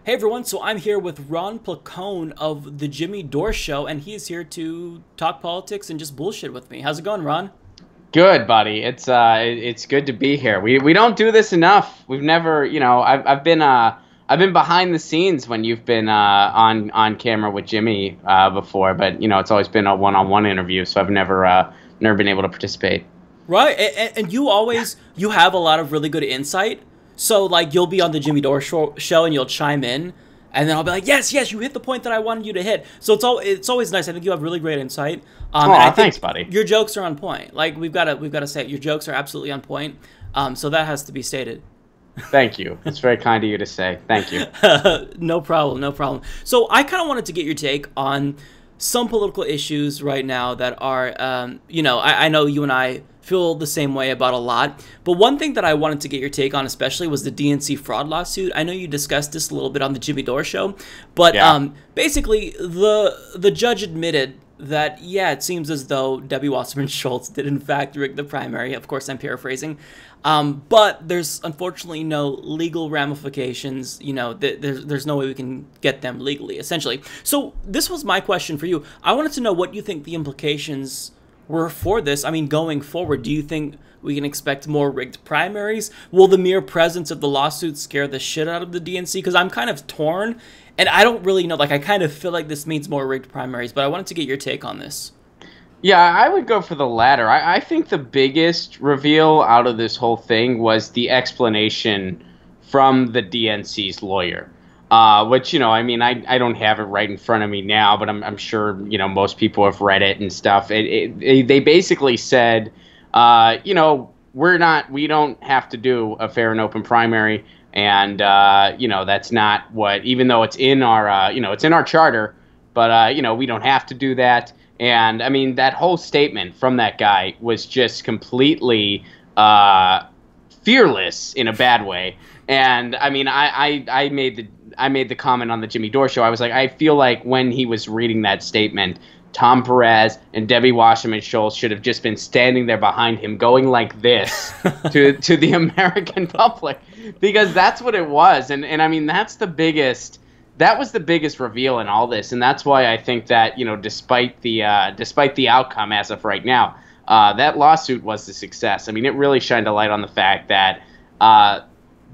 Hey everyone, so I'm here with Ron Placone of the Dore Show, and he's here to talk politics and just bullshit with me. How's it going, Ron? Good, buddy. It's good to be here. We don't do this enough. We've never, I've been behind the scenes when you've been on camera with Jimmy before, but it's always been a one-on-one interview, so I've never been able to participate. Right, and you have a lot of really good insight. So like you'll be on the Dore show and you'll chime in, and then I'll be like, yes, you hit the point that I wanted you to hit. So it's always nice. I think you have really great insight. And I think thanks, buddy. Your jokes are on point. Like we've got to say it. Your jokes are absolutely on point. So that has to be stated. Thank you. It's very kind of you to say. Thank you. No problem, no problem. So I kind of wanted to get your take on some political issues right now that are, I know you and I feel the same way about a lot. But one thing that I wanted to get your take on especially was the DNC fraud lawsuit. I know you discussed this a little bit on the Dore show, but Yeah. Basically the judge admitted that, yeah, it seems as though Debbie Wasserman Schultz did in fact rig the primary. Of course, I'm paraphrasing. But there's unfortunately no legal ramifications. There's no way we can get them legally, essentially. So this was my question for you. I wanted to know what you think the implications were for this. I mean, going forward, do you think we can expect more rigged primaries? Will the mere presence of the lawsuit scare the shit out of the DNC? Because I'm kind of torn, and I don't really know. Like, I kind of feel like this means more rigged primaries, but I wanted to get your take on this. Yeah, I would go for the latter. I think the biggest reveal out of this whole thing was the explanation from the DNC's lawyer. Which, I don't have it right in front of me now, but I'm sure, most people have read it and stuff. They basically said, we don't have to do a fair and open primary. And, that's not what, even though it's in our, it's in our charter, but, we don't have to do that. And, I mean, that whole statement from that guy was just completely fearless in a bad way. And, I mean, I made the comment on the Dore show. I was like, I feel like when he was reading that statement, Tom Perez and Debbie Wasserman Schultz should have just been standing there behind him going like this to the American public, because that's what it was. And I mean, that was the biggest reveal in all this. And that's why I think that, despite the outcome as of right now, that lawsuit was a success. I mean, it really shined a light on the fact that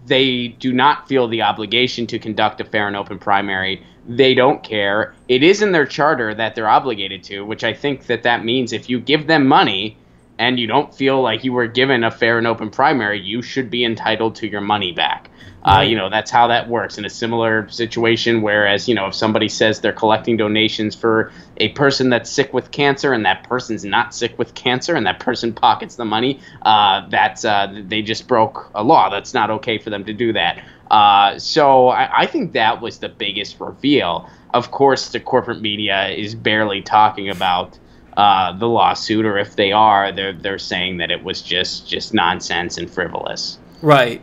they do not feel the obligation to conduct a fair and open primary. They don't care. It is in their charter that they're obligated to, which I think that means if you give them money and you don't feel like you were given a fair and open primary, you should be entitled to your money back. That's how that works in a similar situation, whereas, if somebody says they're collecting donations for a person that's sick with cancer and that person's not sick with cancer and that person pockets the money, they just broke a law. That's not okay for them to do that. So I think that was the biggest reveal. Of course, the corporate media is barely talking about the lawsuit, or if they are, they're saying that it was just nonsense and frivolous. Right.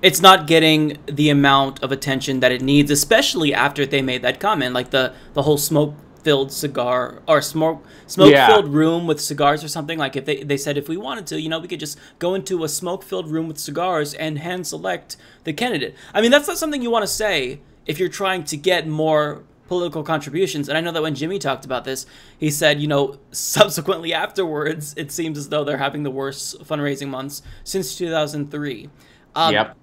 It's not getting the amount of attention that it needs, especially after they made that comment, like the whole smoke-filled cigar or smoke-filled room with cigars or something. Like if they said if we wanted to, we could just go into a smoke-filled room with cigars and hand select the candidate. I mean, that's not something you want to say if you're trying to get more political contributions. And I know that when Jimmy talked about this, he said, subsequently afterwards, it seems as though they're having the worst fundraising months since 2003. Yep.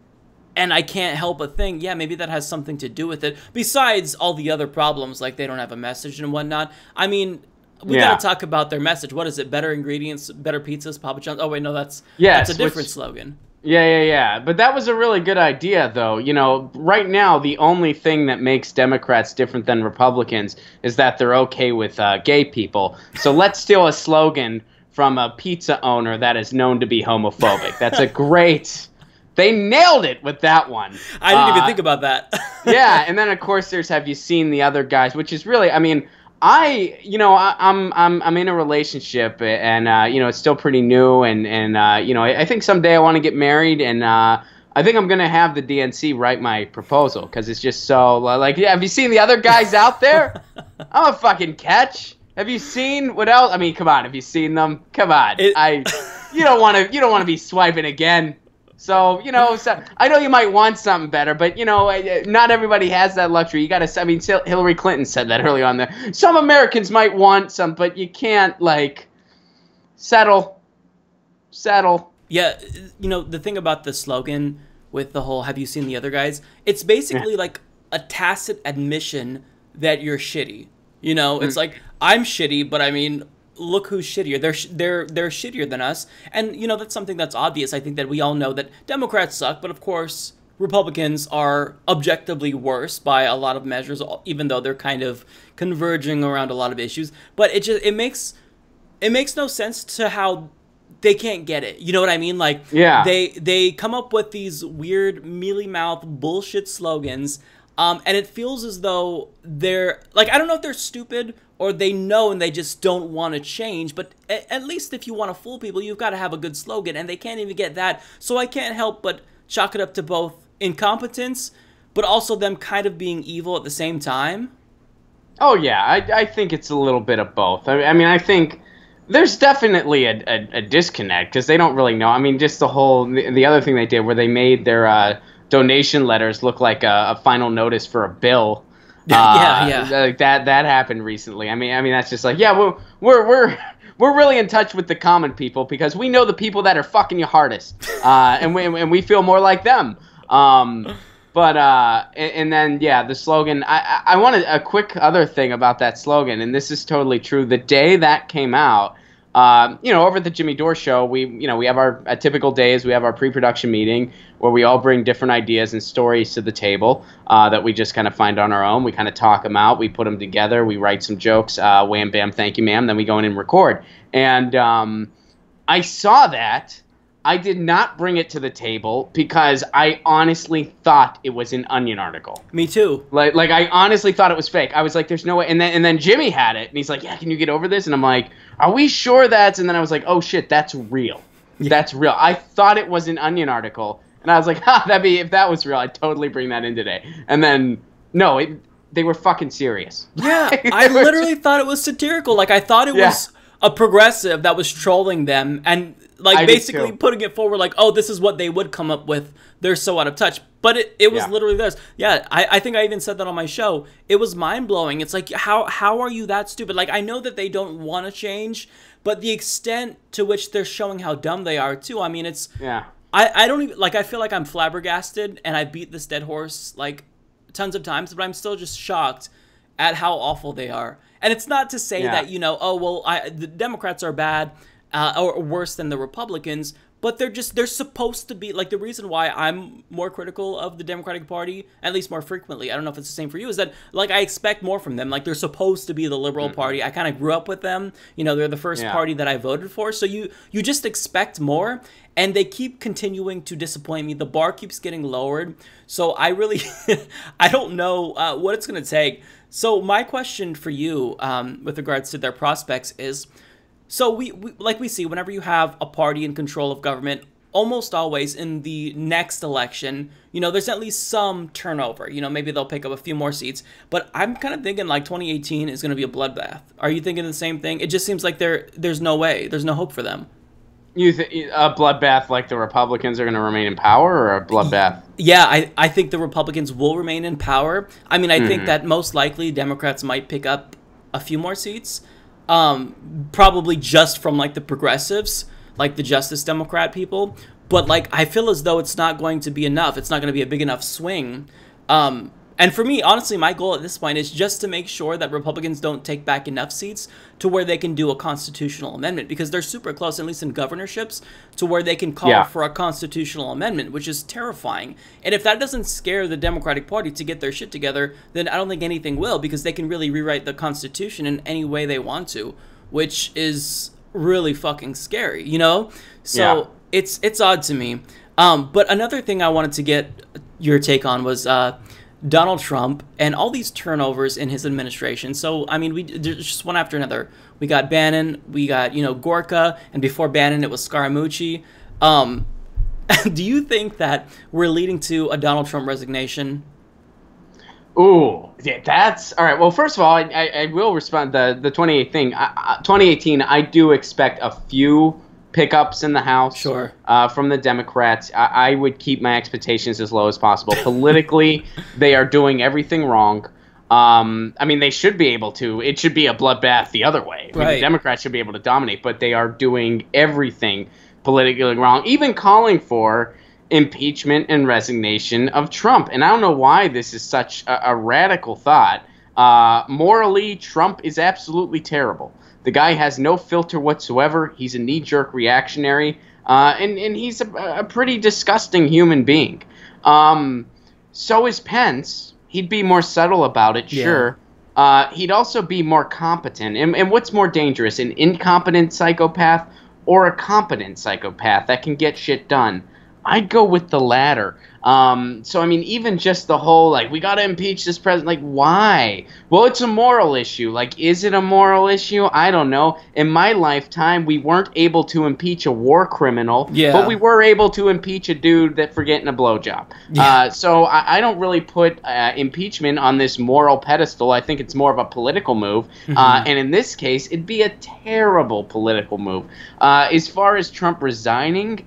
And I can't help but think, yeah, maybe that has something to do with it. Besides all the other problems, like they don't have a message and whatnot. I mean, we got to talk about their message. What is it? Better ingredients, better pizzas, Papa John's. Oh, wait, no, that's a different slogan. Yeah. But that was a really good idea, though. Right now, the only thing that makes Democrats different than Republicans is that they're okay with gay people. So let's steal a slogan from a pizza owner that is known to be homophobic. That's a great... They nailed it with that one. I didn't even think about that. Yeah, and then of course there's have you seen the other guys, which is really, I mean, I'm in a relationship, and it's still pretty new, and I think someday I want to get married, and I think I'm gonna have the DNC write my proposal because it's just so like, yeah. Have you seen the other guys out there? I'm a fucking catch. Have you seen what else? I mean, come on. Have you seen them? Come on. You don't want to be swiping again. So, so I know you might want something better, but, not everybody has that luxury. You got to, I mean, Hillary Clinton said that early on there. Some Americans might want some, but you can't, settle. Yeah, the thing about the slogan with the whole, have you seen the other guys? It's basically like a tacit admission that you're shitty. It's like, I'm shitty, but I mean, look who's shittier. They're shittier than us. And, that's something that's obvious. I think that we all know that Democrats suck, but of course, Republicans are objectively worse by a lot of measures, even though they're kind of converging around a lot of issues. But it makes no sense to how they can't get it. You know what I mean? Like, yeah. They come up with these weird mealy-mouth bullshit slogans, and it feels as though they're, like, I don't know if they're stupid or they know and they just don't want to change, but at least if you want to fool people, you've got to have a good slogan, and they can't even get that. So I can't help but chalk it up to both incompetence, but also them kind of being evil at the same time. Oh, yeah, I think it's a little bit of both. I mean, I think there's definitely a disconnect because they don't really know. I mean, just the other thing they did where they made their donation letters look like a final notice for a bill. Yeah. Like that happened recently. I mean, that's just like, yeah, we're really in touch with the common people because we know the people that are fucking you hardest, and we feel more like them. But then the slogan. I wanted a quick other thing about that slogan, and this is totally true. The day that came out, over at the Jimmy Dore show, we have our typical days. We have our pre-production meeting where we all bring different ideas and stories to the table that we just kind of find on our own. We kind of talk them out. We put them together. We write some jokes. Wham, bam, thank you, ma'am. Then we go in and record. And I saw that. I did not bring it to the table because I honestly thought it was an Onion article. Me too. Like I honestly thought it was fake. I was like, there's no way. And then Jimmy had it, and he's like, yeah, can you get over this? And I'm like, are we sure that's? And then I was like, oh shit, that's real. Yeah. That's real. I thought it was an Onion article, and I was like, if that was real, I'd totally bring that in today. And then no, they were fucking serious. Yeah, I literally thought it was satirical. Like I thought it was a progressive that was trolling them and basically putting it forward like, oh, this is what they would come up with. They're so out of touch. But it was literally theirs. Yeah, I think I even said that on my show. It was mind-blowing. It's like, how are you that stupid? Like, I know that they don't want to change, but the extent to which they're showing how dumb they are, too. I mean, it's... Yeah. I don't even... Like, I feel like I'm flabbergasted, and I beat this dead horse, like, tons of times, but I'm still just shocked at how awful they are. And it's not to say that, the Democrats are bad or worse than the Republicans, but they're supposed to be, like, the reason why I'm more critical of the Democratic Party, at least more frequently, I don't know if it's the same for you, is that, like, I expect more from them. Like, they're supposed to be the liberal party. I kind of grew up with them. They're the first party that I voted for. So you just expect more, and they keep continuing to disappoint me. The bar keeps getting lowered. So I really, I don't know what it's going to take. So my question for you with regards to their prospects is, so we like we see whenever you have a party in control of government, almost always in the next election, there's at least some turnover. Maybe they'll pick up a few more seats. But I'm kind of thinking like 2018 is going to be a bloodbath. Are you thinking the same thing? It just seems like there's no way. There's no hope for them. You a bloodbath like the Republicans are going to remain in power, or a bloodbath? Yeah, I think the Republicans will remain in power. I mean, I think that most likely Democrats might pick up a few more seats. Probably just from like the progressives, like the Justice Democrat people, but like I feel as though it's not going to be enough. It's not going to be a big enough swing. And for me, honestly, my goal at this point is just to make sure that Republicans don't take back enough seats to where they can do a constitutional amendment, because they're super close, at least in governorships, to where they can call for a constitutional amendment, which is terrifying. And if that doesn't scare the Democratic Party to get their shit together, then I don't think anything will, because they can really rewrite the Constitution in any way they want to, which is really fucking scary, So it's odd to me. But another thing I wanted to get your take on was Donald Trump and all these turnovers in his administration. So, I mean, there's just one after another. We got Bannon, we got, Gorka, and before Bannon, it was Scaramucci. Do you think that we're leading to a Donald Trump resignation? Ooh, yeah, that's all right. Well, first of all, I will respond the 2018 thing. 2018, I do expect a few pickups in the House Sure. from the Democrats. I would keep my expectations as low as possible. Politically, they are doing everything wrong. I mean, they should be able to. It should be a bloodbath the other way. I mean, the Democrats should be able to dominate, but they are doing everything politically wrong, even calling for impeachment and resignation of Trump. And I don't know why this is such a radical thought. Morally, Trump is absolutely terrible. The guy has no filter whatsoever. He's a knee-jerk reactionary, and he's a pretty disgusting human being. So is Pence. He'd be more subtle about it, sure. He'd also be more competent. And what's more dangerous, an incompetent psychopath or a competent psychopath that can get shit done? I'd go with the latter. So, I mean, even just the whole, like, we got to impeach this president. Like, why? Well, it's a moral issue. Like, is it a moral issue? I don't know. In my lifetime, we weren't able to impeach a war criminal, but we were able to impeach a dude that for getting a blowjob. So I don't really put impeachment on this moral pedestal. I think it's more of a political move. And in this case, it'd be a terrible political move. As far as Trump resigning,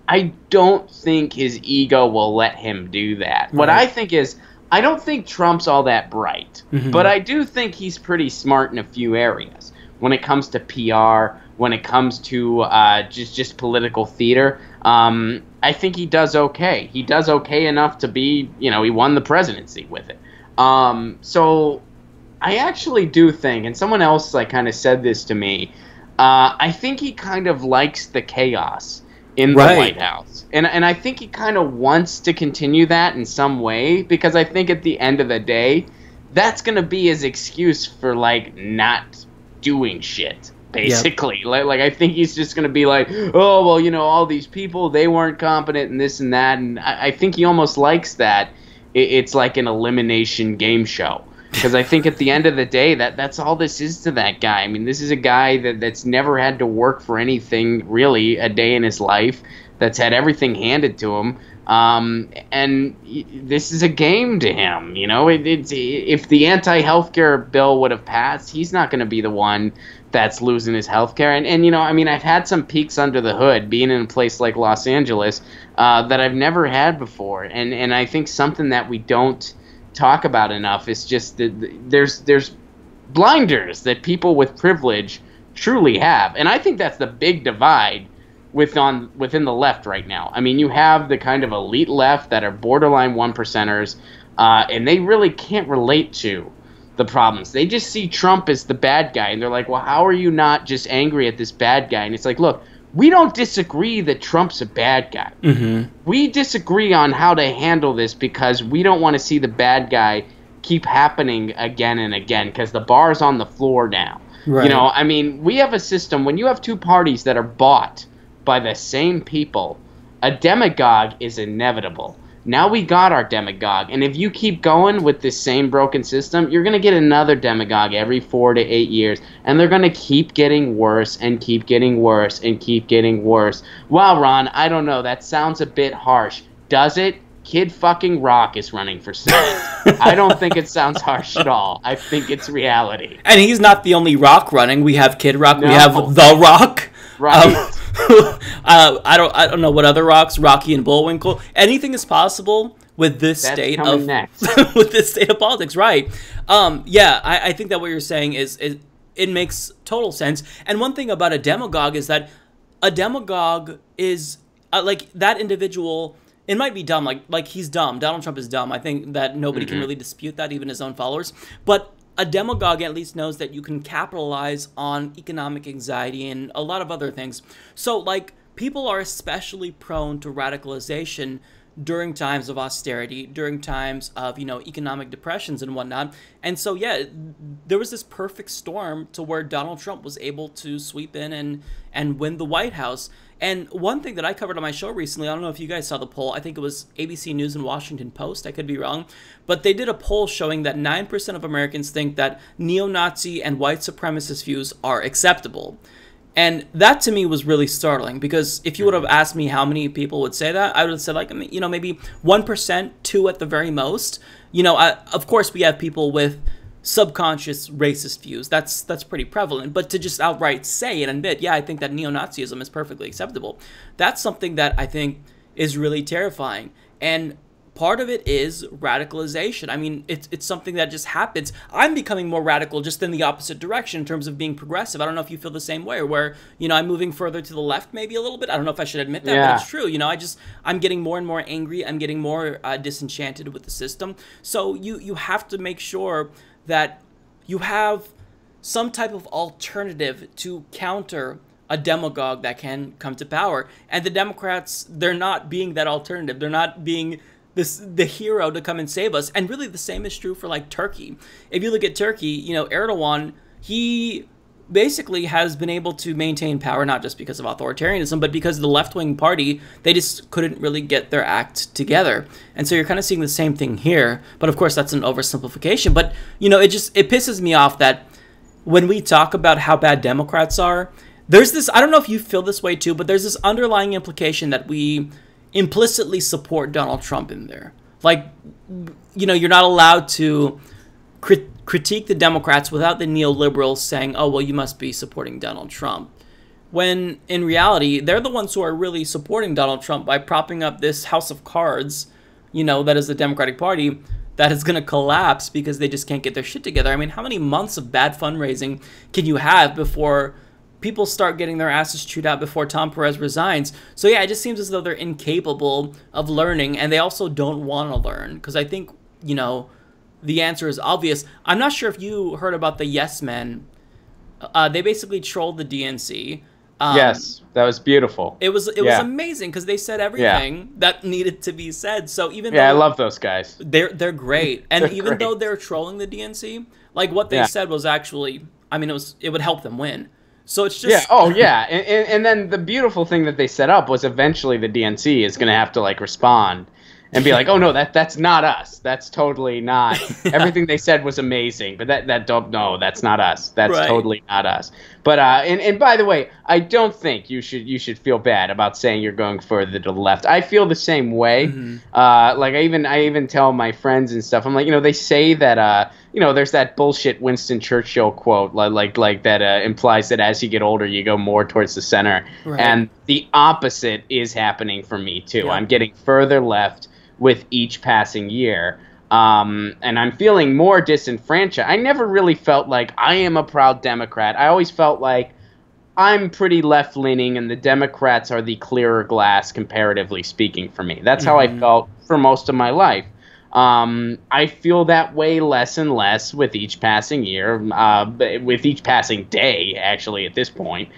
I don't think his ego will let him do that. Right. What I think is, I don't think Trump's all that bright, but I do think he's pretty smart in a few areas. When it comes to PR, when it comes to just political theater, I think he does okay. He does okay enough to be, he won the presidency with it. So I actually do think, and someone else kind of said this to me, I think he kind of likes the chaos in the White House. And I think he kind of wants to continue that in some way, because I think at the end of the day, that's going to be his excuse for, not doing shit, basically. Yep. Like, I think he's just going to be like, oh, well, all these people, they weren't competent and this and that. And I think he almost likes that. It's like an elimination game show. Because I think at the end of the day, that's all this is to that guy. I mean, this is a guy that's never had to work for anything, really, a day in his life, that's had everything handed to him. And this is a game to him, if the anti-healthcare bill would have passed, he's not going to be the one that's losing his healthcare. And I've had some peeks under the hood, being in a place like Los Angeles, that I've never had before. And I think something that we don't talk about enough is just that there's blinders that people with privilege truly have, and I think that's the big divide within the left right now. I mean, you have the kind of elite left that are borderline one percenters, and they really can't relate to the problems. They just see Trump as the bad guy, and they're like, well, how are you not just angry at this bad guy? And it's like, look, we don't disagree that Trump's a bad guy. We disagree on how to handle this because we don't want to see the bad guy keep happening again and again, because the bar's on the floor now. Right. We have a system, when you have two parties that are bought by the same people, a demagogue is inevitable. Now we got our demagogue, and if you keep going with this same broken system, you're going to get another demagogue every 4 to 8 years, and they're going to keep getting worse and keep getting worse and keep getting worse. Wow, Ron, I don't know, that sounds a bit harsh. Does it? Kid fucking Rock is running for Senate. I don't think it sounds harsh at all. I think it's reality. And he's not the only Rock running. We have Kid Rock, we have The Rock. Right. I don't know what other Rocks, Rocky and Bullwinkle. Anything is possible with this state of with this state of politics, right? I think that what you're saying is it makes total sense. And one thing about a demagogue is that a demagogue is like that individual. It might be dumb, like he's dumb. Donald Trump is dumb. I think that nobody can really dispute that, even his own followers. But a demagogue at least knows that you can capitalize on economic anxiety and a lot of other things. So, people are especially prone to radicalization during times of austerity, during times of, economic depressions and whatnot. And so, there was this perfect storm to where Donald Trump was able to sweep in and win the White House. And one thing that I covered on my show recently, I don't know if you guys saw the poll, I think it was ABC News and Washington Post, I could be wrong, but they did a poll showing that 9% of Americans think that neo-Nazi and white supremacist views are acceptable. And that to me was really startling, because if you would have asked me how many people would say that, I would have said maybe 1%, 2 at the very most. Of course we have people with subconscious racist views. That's pretty prevalent. But to just outright say and admit, yeah, I think that neo-Nazism is perfectly acceptable, that's something that I think is really terrifying. And part of it is radicalization. I mean, it's something that just happens. I'm becoming more radical just in the opposite direction in terms of being progressive. I don't know if you feel the same way, where, you know, I'm moving further to the left maybe a little bit. I don't know if I should admit that, but it's true. You know, I'm getting more and more angry. I'm getting more disenchanted with the system. So you have to make sure that you have some type of alternative to counter a demagogue that can come to power. And the Democrats, they're not being that alternative. They're not being the hero to come and save us. And really the same is true for like Turkey. If you look at Turkey, you know, Erdogan, he basically has been able to maintain power not just because of authoritarianism, but because the left-wing party, they just couldn't really get their act together. And so you're kind of seeing the same thing here. But of course, that's an oversimplification. But, you know, it pisses me off that when we talk about how bad Democrats are, there's this, I don't know if you feel this way too, but there's this underlying implication that we implicitly support Donald Trump in there. Like, you know, you're not allowed to critique the Democrats without the neoliberals saying, oh, well, you must be supporting Donald Trump. When in reality, they're the ones who are really supporting Donald Trump by propping up this house of cards, you know, that is the Democratic Party, that is going to collapse because they just can't get their shit together. I mean, how many months of bad fundraising can you have before people start getting their asses chewed out, before Tom Perez resigns? So yeah, it just seems as though they're incapable of learning, and they also don't want to learn, because I think, you know, the answer is obvious. I'm not sure if you heard about the Yes Men. They basically trolled the DNC. Yes, that was beautiful. It was amazing because they said everything that needed to be said. So even though I love those guys. They're great, and even though they're trolling the DNC, like what they said was actually, I mean, it would help them win. So it's just and then the beautiful thing that they set up was eventually the DNC is going to have to like respond and be like, oh no, that's not us. That's totally not. Everything they said was amazing, but that's not us. That's totally not us. But and by the way, I don't think you should feel bad about saying you're going further to the left. I feel the same way. Like I even tell my friends and stuff. I'm like, you know, they say that you know, there's that bullshit Winston Churchill quote like that implies that as you get older, you go more towards the center. And the opposite is happening for me too. I'm getting further left with each passing year. And I'm feeling more disenfranchised. I never really felt like I am a proud Democrat. I always felt like I'm pretty left-leaning and the Democrats are the clearer glass, comparatively speaking, for me. That's how I felt for most of my life. I feel that way less and less with each passing year, with each passing day, actually, at this point.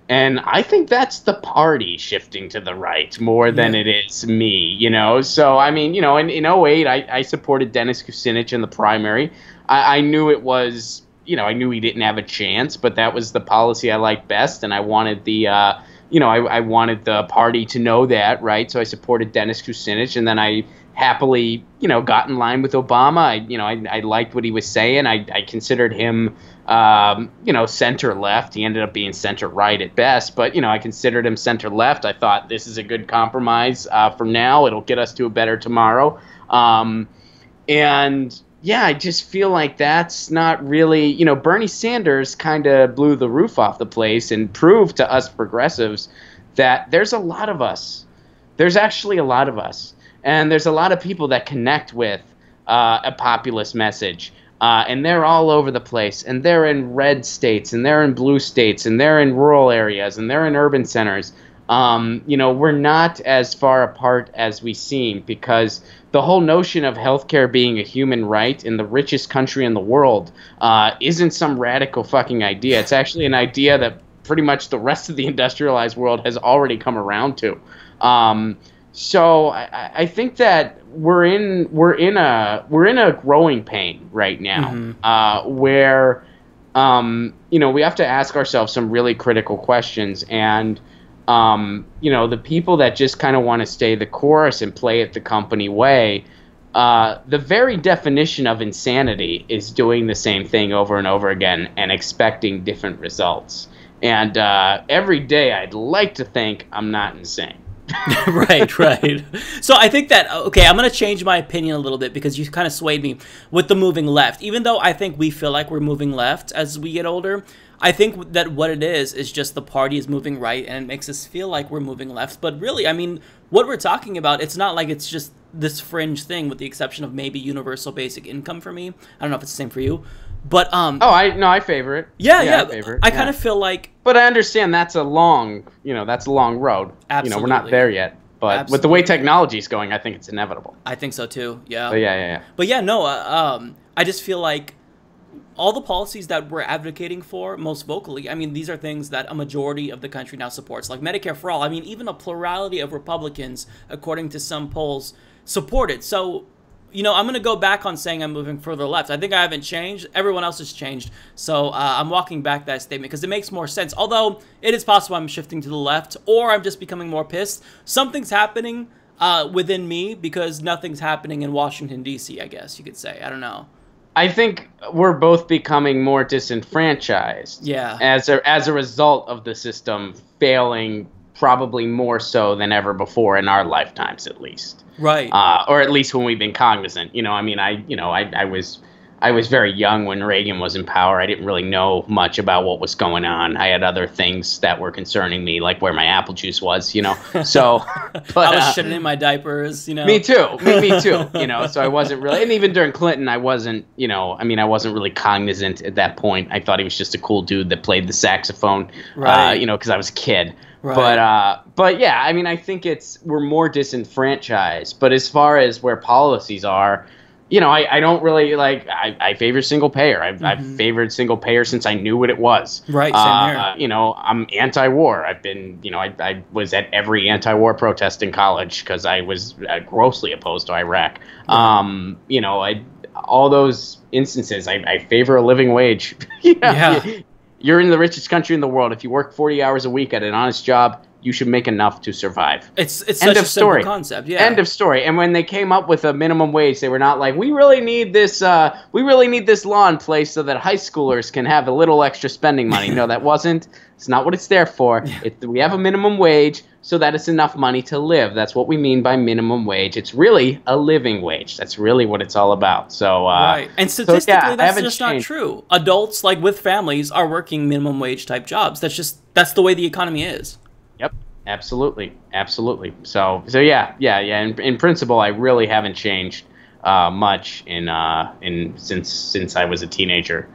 And I think that's the party shifting to the right more than it is me, you know? So, I mean, you know, in 2008, I supported Dennis Kucinich in the primary. I knew it was, you know, I knew he didn't have a chance, but that was the policy I liked best. And I wanted the, you know, I wanted the party to know that, right? So I supported Dennis Kucinich, and then I happily, you know, got in line with Obama. I liked what he was saying. I considered him, you know, center left. He ended up being center right at best, but, you know, I considered him center left. I thought this is a good compromise for now. It'll get us to a better tomorrow. And yeah, I just feel like that's not really, you know, Bernie Sanders kind of blew the roof off the place and proved to us progressives that there's a lot of us. There's actually a lot of us. And there's a lot of people that connect with a populist message. And they're all over the place. And they're in red states. And they're in blue states. And they're in rural areas. And they're in urban centers. You know, we're not as far apart as we seem, because the whole notion of healthcare being a human right in the richest country in the world isn't some radical fucking idea. It's actually an idea that pretty much the rest of the industrialized world has already come around to. So I think that we're in a growing pain right now, where you know, we have to ask ourselves some really critical questions. And you know, the people that just kind of want to stay the course and play it the company way, the very definition of insanity is doing the same thing over and over again and expecting different results. And every day I'd like to think I'm not insane. Right, right. So I think that, okay, I'm going to change my opinion a little bit because you kind of swayed me with the moving left. Even though I think we feel like we're moving left as we get older, I think that what it is just the party is moving right and it makes us feel like we're moving left. But really, I mean, what we're talking about, it's not like it's just this fringe thing with the exception of maybe universal basic income for me. I don't know if it's the same for you. But I favor it. Yeah. I favor it. I kind of feel like, but I understand that's a long road. Absolutely. We're not there yet. But Absolutely. with the way technology is going, I think it's inevitable. I think so too. Yeah. But yeah. But yeah, no. I just feel like all the policies that we're advocating for most vocally, I mean, these are things that a majority of the country now supports, like Medicare for all. I mean, even a plurality of Republicans, according to some polls, support it. So, I'm going to go back on saying I'm moving further left. I think I haven't changed. Everyone else has changed. So I'm walking back that statement because it makes more sense. Although it is possible I'm shifting to the left or I'm just becoming more pissed. Something's happening within me because nothing's happening in Washington, D.C., I guess you could say. I don't know. I think we're both becoming more disenfranchised. Yeah. As a result of the system failing probably more so than ever before in our lifetimes, at least. Right. Or at least when we've been cognizant. I was very young when Reagan was in power. I didn't really know much about what was going on. I had other things that were concerning me, like where my apple juice was, So, but I was shitting in my diapers, Me too. Me too. So I wasn't really, and even during Clinton, I wasn't, I wasn't really cognizant at that point. I thought he was just a cool dude that played the saxophone, right. Because I was a kid. Right. But yeah, I think we're more disenfranchised. But as far as where policies are, I don't really I favor single payer. I've favored single payer since I knew what it was. Right, same here. I'm anti-war. I've been, I was at every anti-war protest in college because I was grossly opposed to Iraq. Right. All those instances, I favor a living wage. Yeah. You're in the richest country in the world. If you work 40 hours a week at an honest job, you should make enough to survive. It's such a simple concept, yeah. End of story. And when they came up with a minimum wage, they were not like, we really need this law in place so that high schoolers can have a little extra spending money. No, that wasn't. It's not what it's there for. We have a minimum wage so that it's enough money to live. That's what we mean by minimum wage. It's really a living wage. That's really what it's all about. So right. And statistically, that's just changed. Not true. Adults, with families, are working minimum wage type jobs. That's the way the economy is. Yep, absolutely. So yeah. In principle, I really haven't changed much since I was a teenager.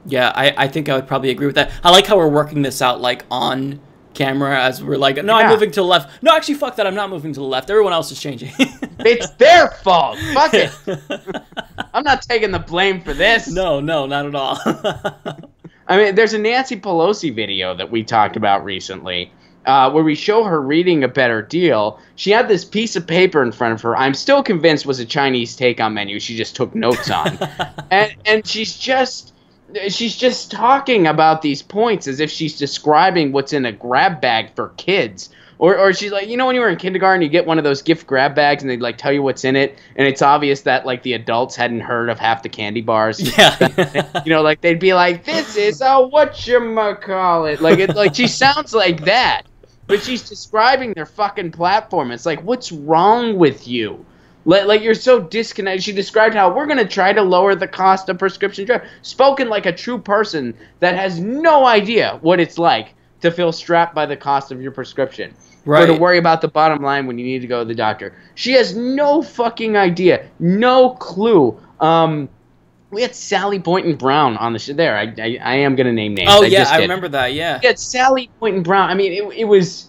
Yeah, I think I would probably agree with that. I like how we're working this out on camera as we're like, no, I'm moving to the left. No, actually, fuck that. I'm not moving to the left. Everyone else is changing. It's their fault. Fuck it. I'm not taking the blame for this. No, not at all. I mean, there's a Nancy Pelosi video that we talked about recently. Where we show her reading A Better Deal. She had this piece of paper in front of her. I'm still convinced was a Chinese takeout menu. She just took notes on, and she's just talking about these points as if she's describing what's in a grab bag for kids. Or she's like, when you were in kindergarten, you get one of those gift grab bags and they tell you what's in it, and it's obvious that the adults hadn't heard of half the candy bars. Yeah. They'd be like, this is a whatchamacallit. She sounds like that. But she's describing their fucking platform. It's like, what's wrong with you? You're so disconnected. She described how we're going to try to lower the cost of prescription drugs. Spoken like a true person that has no idea what it's like to feel strapped by the cost of your prescription. Right. Or to worry about the bottom line when you need to go to the doctor. She has no fucking idea. No clue. We had Sally Boynton Brown on the show. There, I am going to name names. Oh, yeah, I remember that, yeah. We had Sally Boynton Brown. I mean, it was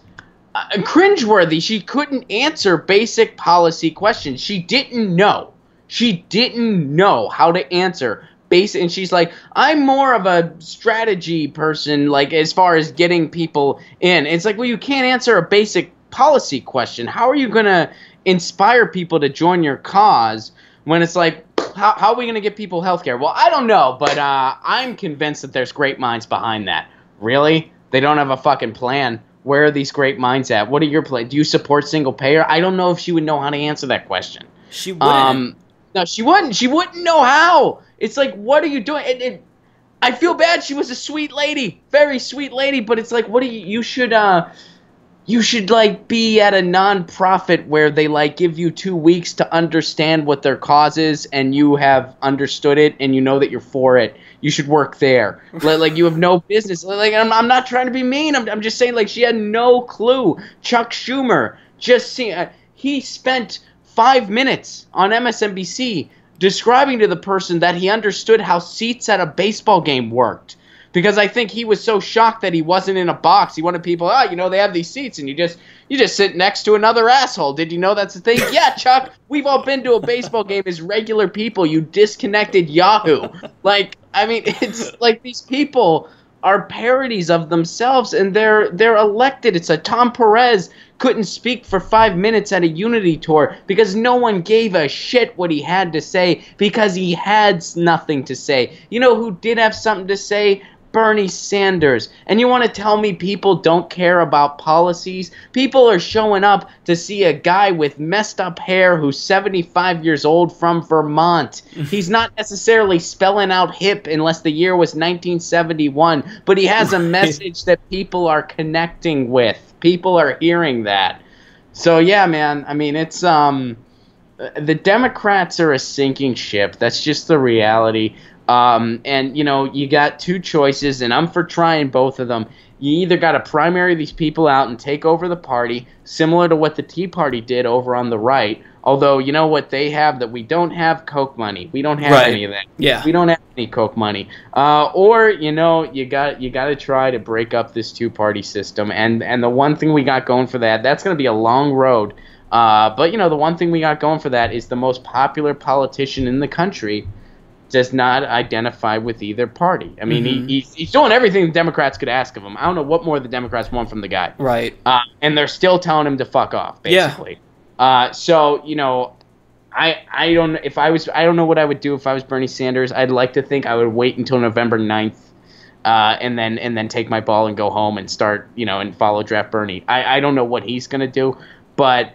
cringeworthy. She couldn't answer basic policy questions. She didn't know. She didn't know how to answer basic. And she's like, I'm more of a strategy person, as far as getting people in. It's like, well, you can't answer a basic policy question. How are you going to inspire people to join your cause when it's like, how are we going to get people health care? Well, I don't know, but I'm convinced that there's great minds behind that. Really? They don't have a fucking plan. Where are these great minds at? What are your plans? Do you support single payer? I don't know if she would know how to answer that question. She wouldn't. No, she wouldn't. She wouldn't know how. It's like, what are you doing? I feel bad. She was a sweet lady. Very sweet lady. But it's like, what do you should... you should like be at a nonprofit where they like give you 2 weeks to understand what their cause is, and you have understood it and you know that you're for it. You should work there. Like you have no business. Like I'm not trying to be mean. I'm just saying like she had no clue. Chuck Schumer just he spent 5 minutes on MSNBC describing to the person that he understood how seats at a baseball game worked. Because I think he was so shocked that he wasn't in a box. He wanted people, they have these seats, and you just sit next to another asshole. Did you know that's the thing? Yeah, Chuck, we've all been to a baseball game as regular people, you disconnected Yahoo. Like, I mean, it's like these people are parodies of themselves, and they're elected. It's a Tom Perez couldn't speak for 5 minutes at a Unity tour because no one gave a shit what he had to say because he had nothing to say. You know who did have something to say? Bernie Sanders. And you want to tell me people don't care about policies? People are showing up to see a guy with messed up hair who's 75 years old from Vermont. He's not necessarily spelling out hip unless the year was 1971, but he has a message that people are connecting with. People are hearing that. So yeah, man, I mean, it's the Democrats are a sinking ship. That's just the reality. And, you know, you got two choices, and I'm for trying both of them. You either got to primary these people out and take over the party, similar to what the Tea Party did over on the right. Although, you know what they have that we don't have? Coke money. We don't have any of that. Yeah. We don't have any Coke money. Or, you know, you got to try to break up this two-party system. And the one thing we got going for that's going to be a long road. But, you know, the one thing we got going for that is the most popular politician in the country does not identify with either party. I mean, he's doing everything the Democrats could ask of him. I don't know what more the Democrats want from the guy. Right. And they're still telling him to fuck off, basically. Yeah. So, you know, I don't know what I would do if I was Bernie Sanders. I'd like to think I would wait until November 9th and then take my ball and go home and start, you know, and follow Draft Bernie. I don't know what he's going to do, but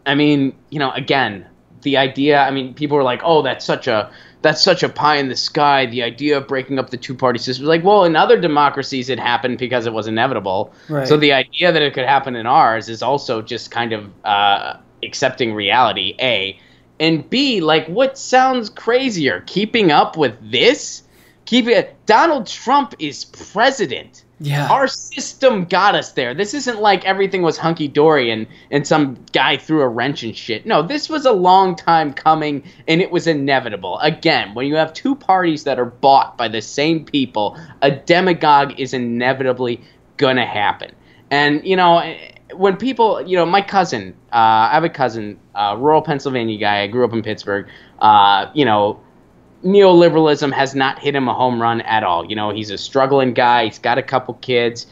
I mean, you know, again, the idea, I mean, people were like, oh, that's such a pie in the sky, the idea of breaking up the two-party system. Like, well, in other democracies it happened because it was inevitable. Right. So the idea that it could happen in ours is also just kind of accepting reality, A. And B, like, what sounds crazier? Keeping up with this? Donald Trump is president. Yeah. Our system got us there. This isn't like everything was hunky-dory and some guy threw a wrench and shit. No, this was a long time coming, and it was inevitable. Again, when you have two parties that are bought by the same people, a demagogue is inevitably going to happen. And, you know, when people, you know, my cousin, I have a cousin, rural Pennsylvania guy. I grew up in Pittsburgh. You know, neoliberalism has not hit him a home run at all. You know, he's a struggling guy. He's got a couple kids,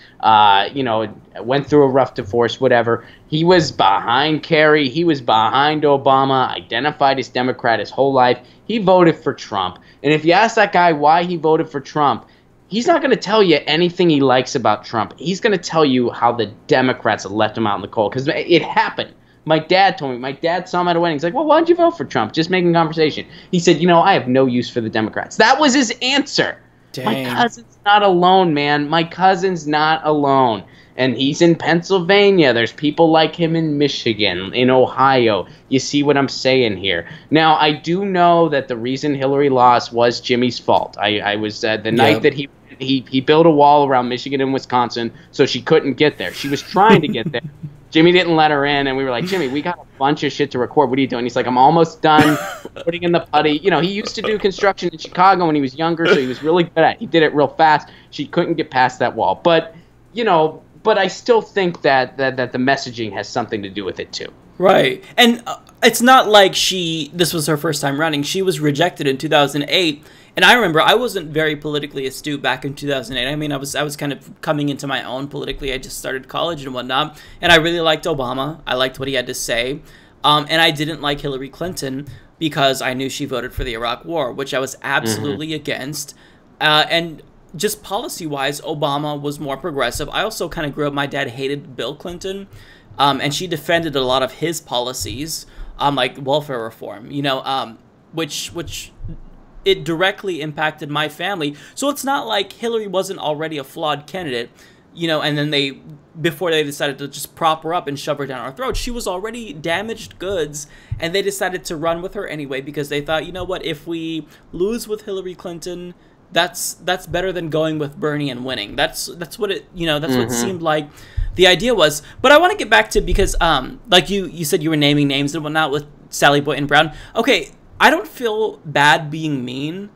you know, went through a rough divorce, whatever. He was behind Kerry. He was behind Obama, identified as Democrat his whole life. He voted for Trump. And if you ask that guy why he voted for Trump, he's not going to tell you anything he likes about Trump. He's going to tell you how the Democrats left him out in the cold, because it happened. My dad told me. My dad saw him at a wedding. He's like, well, why'd you vote for Trump? Just making conversation. He said, you know, I have no use for the Democrats. That was his answer. Dang. My cousin's not alone, man. My cousin's not alone. And he's in Pennsylvania. There's people like him in Michigan, in Ohio. You see what I'm saying here. Now, I do know that the reason Hillary lost was Jimmy's fault. I was the night that he built a wall around Michigan and Wisconsin so she couldn't get there. She was trying to get there. Jimmy didn't let her in, and we were like, Jimmy, we got a bunch of shit to record. What are you doing? He's like, I'm almost done putting in the putty. You know, he used to do construction in Chicago when he was younger, so he was really good at it. He did it real fast. She couldn't get past that wall. But, you know, I still think that the messaging has something to do with it, too. Right. And it's not like this was her first time running. She was rejected in 2008. And I remember I wasn't very politically astute back in 2008. I mean, I was kind of coming into my own politically. I just started college and whatnot. And I really liked Obama. I liked what he had to say. And I didn't like Hillary Clinton because I knew she voted for the Iraq War, which I was absolutely against. And just policy-wise, Obama was more progressive. I also kind of grew up, my dad hated Bill Clinton. And she defended a lot of his policies, like welfare reform, you know, which it directly impacted my family. So it's not like Hillary wasn't already a flawed candidate. and then before they decided to just prop her up and shove her down our throat, she was already damaged goods, and they decided to run with her anyway because they thought, you know what, if we lose with Hillary Clinton, that's better than going with Bernie and winning. That's what it, that's what it seemed like the idea was. But I want to get back to, because like you said you were naming names and whatnot with Sally Boynton Brown. Okay, I don't feel bad being mean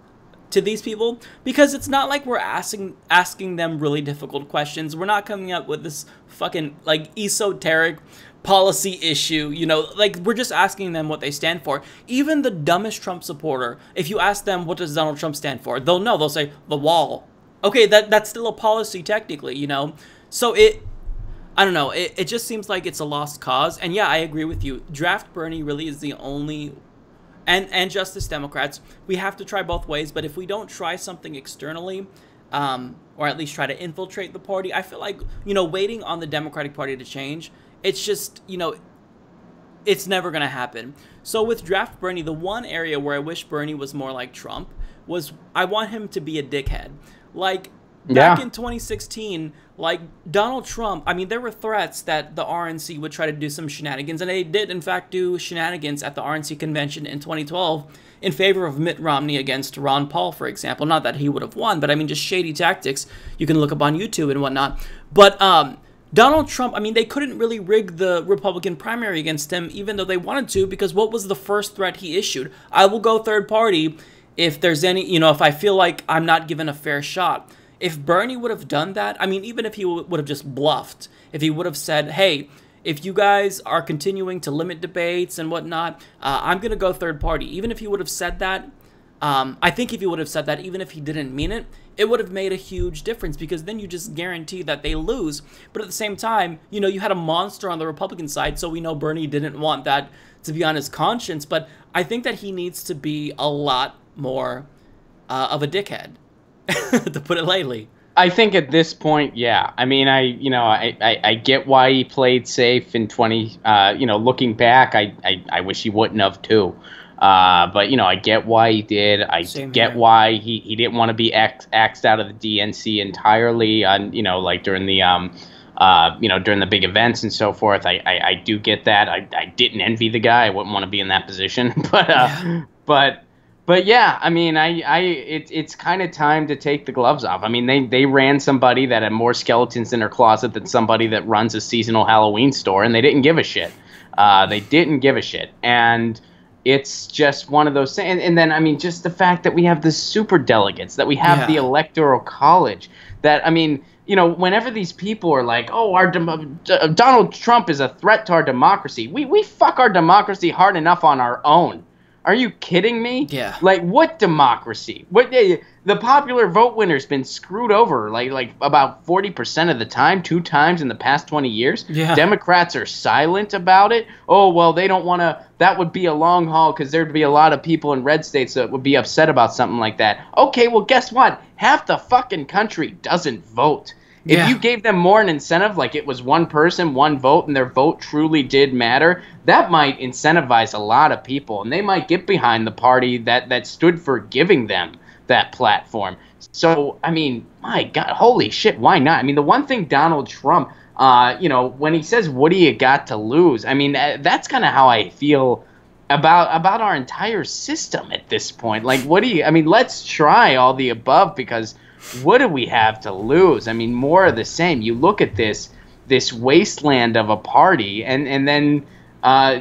to these people, because it's not like we're asking them really difficult questions. We're not coming up with this fucking like esoteric policy issue, like we're just asking them what they stand for. Even the dumbest Trump supporter, if you ask them what does Donald Trump stand for, they'll know. They'll say the wall. Okay, that's still a policy technically, So I don't know. It just seems like it's a lost cause. And yeah, I agree with you. Draft Bernie really is the only. And Justice Democrats, we have to try both ways. But if we don't try something externally, or at least try to infiltrate the party, I feel like, waiting on the Democratic Party to change, it's just, it's never going to happen. So with Draft Bernie, the one area where I wish Bernie was more like Trump was I want him to be a dickhead. Like, back in 2016, like, Donald Trump, I mean, there were threats that the RNC would try to do some shenanigans, and they did, in fact, do shenanigans at the RNC convention in 2012 in favor of Mitt Romney against Ron Paul, for example. Not that he would have won, but, I mean, just shady tactics you can look up on YouTube and whatnot. But Donald Trump, I mean, they couldn't really rig the Republican primary against him, even though they wanted to, because what was the first threat he issued? I will go third party if there's any, if I feel like I'm not given a fair shot. If Bernie would have done that, I mean, even if he would have just bluffed, if he would have said, hey, if you guys are continuing to limit debates and whatnot, I'm going to go third party. Even if he would have said that, I think if he would have said that, even if he didn't mean it, it would have made a huge difference, because then you just guarantee that they lose. But at the same time, you had a monster on the Republican side, so we know Bernie didn't want that to be on his conscience. But I think that he needs to be a lot more of a dickhead. To put it lightly. I think at this point, yeah. I mean, I get why he played safe in 20. Looking back, I wish he wouldn't have too. But I get why he did. I get why he didn't want to be axed out of the DNC entirely. On like during the during the big events and so forth. I do get that. I didn't envy the guy. I wouldn't want to be in that position. But yeah, I mean, it's kind of time to take the gloves off. I mean, they ran somebody that had more skeletons in her closet than somebody that runs a seasonal Halloween store, and they didn't give a shit. They didn't give a shit, and it's just one of those things. And then, I mean, just the fact that we have the super delegates, that we have the Electoral College, that, I mean, whenever these people are like, oh, Donald Trump is a threat to our democracy, we fuck our democracy hard enough on our own. Are you kidding me? Yeah. Like, what democracy? The popular vote winner's been screwed over like about 40% of the time, 2 times in the past 20 years. Yeah. Democrats are silent about it. Oh, well, they don't want to. That would be a long haul, because there'd be a lot of people in red states that would be upset about something like that. Okay, well, guess what? Half the fucking country doesn't vote. If you gave them more an incentive, like it was one person, one vote, and their vote truly did matter, that might incentivize a lot of people, and they might get behind the party that stood for giving them that platform. So, I mean, my God, holy shit, why not? I mean, the one thing Donald Trump, when he says, what do you got to lose? I mean, that's kind of how I feel about our entire system at this point. Like, let's try all the above, because what do we have to lose? I mean, more of the same. You look at this wasteland of a party, and then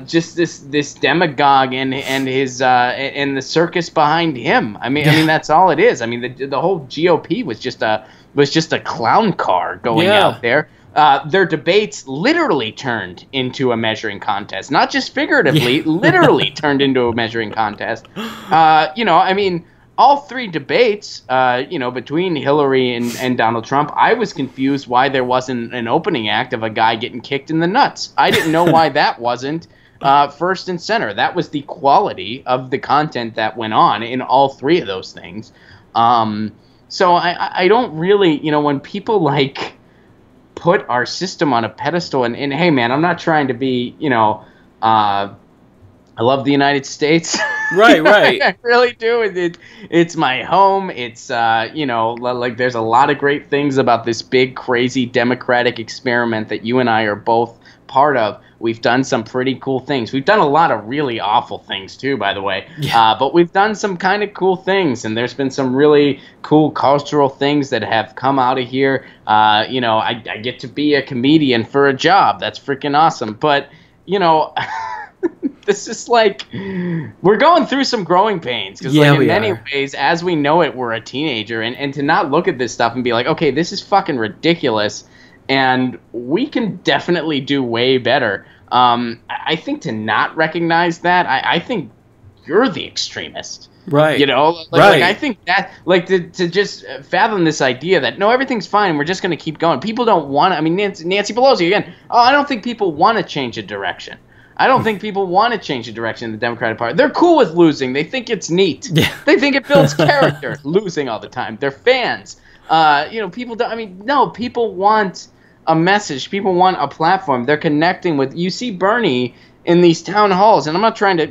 just this demagogue and his and the circus behind him. I mean, that's all it is. I mean, the whole GOP was just a clown car going out there. Their debates literally turned into a measuring contest, not just figuratively, literally turned into a measuring contest. I mean, all 3 debates, between Hillary and Donald Trump, I was confused why there wasn't an opening act of a guy getting kicked in the nuts. I didn't know why that wasn't first and center. That was the quality of the content that went on in all 3 of those things. So I don't really, when people like put our system on a pedestal, and hey man, I'm not trying to be, I love the United States. Right, right. I really do. It's my home. It's, like there's a lot of great things about this big, crazy democratic experiment that you and I are both part of. We've done some pretty cool things. We've done a lot of really awful things, too, by the way. Yeah. But we've done some kind of cool things, and there's been some really cool cultural things that have come out of here. I get to be a comedian for a job. That's freaking awesome. But, this is like we're going through some growing pains because in many ways, as we know it, we're a teenager, and to not look at this stuff and be like, okay, this is fucking ridiculous, and we can definitely do way better. I think to not recognize that, I think you're the extremist. Right. Right. Like I think that, like, to just fathom this idea that no, everything's fine, we're just going to keep going. People don't want to. I mean, Nancy Pelosi again. Oh, I don't think people want to change a direction. I don't think people want to change the direction of the Democratic Party. They're cool with losing. They think it's neat. Yeah. They think it builds character, losing all the time. They're fans. People don't. I mean, no, people want a message. People want a platform. They're connecting with. You see Bernie in these town halls, and I'm not trying to.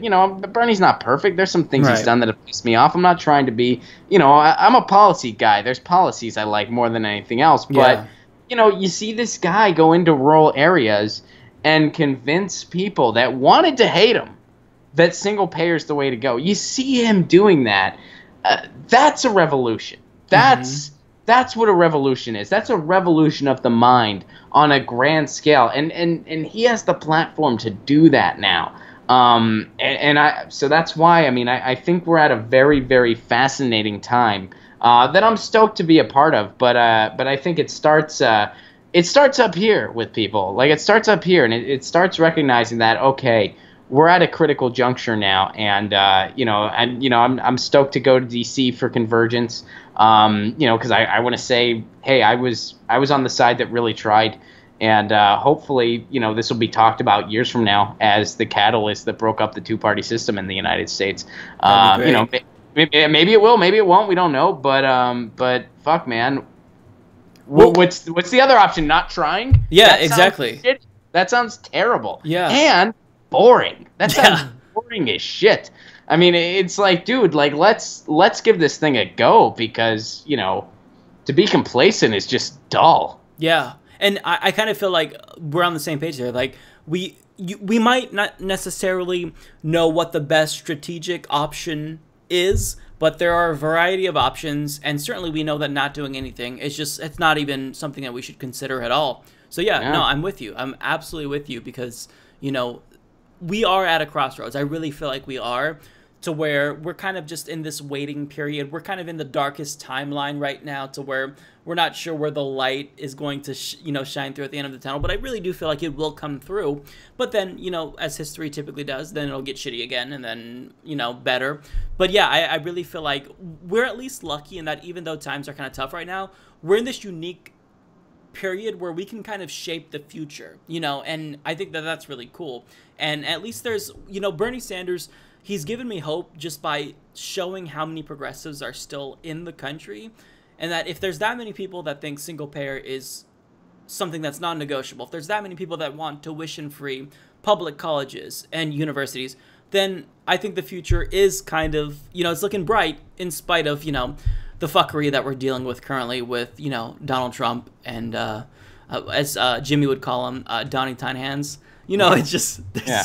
Bernie's not perfect. There's some things he's done that have pissed me off. I'm not trying to be. I'm a policy guy. There's policies I like more than anything else. But you see this guy go into rural areas and convince people that wanted to hate him that single payer is the way to go. You see him doing that. That's a revolution. That's what a revolution is. That's a revolution of the mind on a grand scale. And he has the platform to do that now. So that's why, I think we're at a very, very fascinating time that I'm stoked to be a part of. But I think it starts up here with people. Like, it starts up here, and it starts recognizing that, okay, we're at a critical juncture now, and I'm stoked to go to DC for Convergence, because I want to say, hey, I was on the side that really tried, and hopefully, this will be talked about years from now as the catalyst that broke up the two-party system in the United States. Maybe it will, maybe it won't, we don't know, but fuck, man. Well, what's the other option? Not trying? Yeah, exactly. That sounds terrible. Yeah. And boring. That sounds boring as shit. I mean, it's like, dude, like let's give this thing a go because, to be complacent is just dull. Yeah. And I kind of feel like we're on the same page there. Like we might not necessarily know what the best strategic option is, but there are a variety of options, and certainly we know that not doing anything it's not even something that we should consider at all. So no, I'm with you. I'm absolutely with you because, we are at a crossroads. I really feel like we are, to where we're kind of just in this waiting period. We're kind of in the darkest timeline right now, to where we're not sure where the light is going to shine through at the end of the tunnel, but I really do feel like it will come through. But then, as history typically does, then it'll get shitty again, and then, better. But yeah, I really feel like we're at least lucky in that even though times are kind of tough right now, we're in this unique period where we can kind of shape the future, and I think that that's really cool. And at least there's, Bernie Sanders, he's given me hope just by showing how many progressives are still in the country, and that if there's that many people that think single payer is something that's non-negotiable, if there's that many people that want tuition-free public colleges and universities, then I think the future is kind of, it's looking bright in spite of, the fuckery that we're dealing with currently with, Donald Trump and, as Jimmy would call him, Donnie Tine Hands. It's just... Yeah.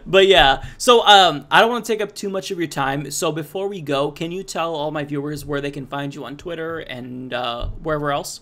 But yeah. So I don't want to take up too much of your time. So before we go, can you tell all my viewers where they can find you on Twitter and wherever else?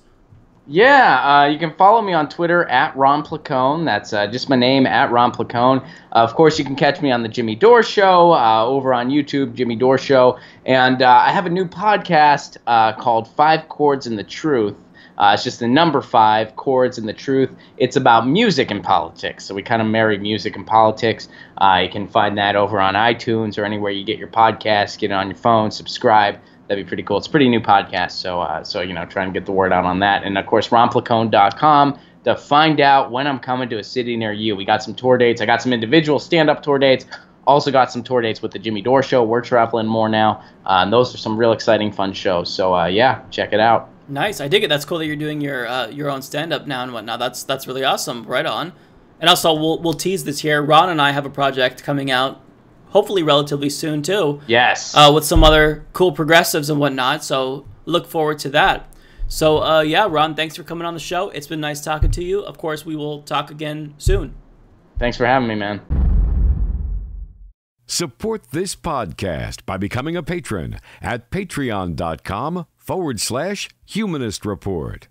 Yeah, you can follow me on Twitter at Ron Placone. That's just my name, at Ron Placone. Of course, you can catch me on the Jimmy Dore Show over on YouTube, Jimmy Dore Show. And I have a new podcast called 5 Chords and the Truth. It's just the number 5 chords and the truth. It's about music and politics. So we kind of marry music and politics. You can find that over on iTunes or anywhere you get your podcasts. Get it on your phone, subscribe. That'd be pretty cool. It's a pretty new podcast, so try and get the word out on that. And, of course, ronplacone.com to find out when I'm coming to a city near you. We got some tour dates. I got some individual stand-up tour dates. Also got some tour dates with the Jimmy Dore Show. We're traveling more now. And those are some real exciting, fun shows. So, check it out. Nice. I dig it. That's cool that you're doing your own stand-up now and whatnot. That's really awesome. Right on. And also, we'll tease this here. Ron and I have a project coming out, hopefully relatively soon too. Yes. With some other cool progressives and whatnot. So look forward to that. So yeah, Ron, thanks for coming on the show. It's been nice talking to you. Of course, we will talk again soon. Thanks for having me, man. Support this podcast by becoming a patron at patreon.com/Humanist Report.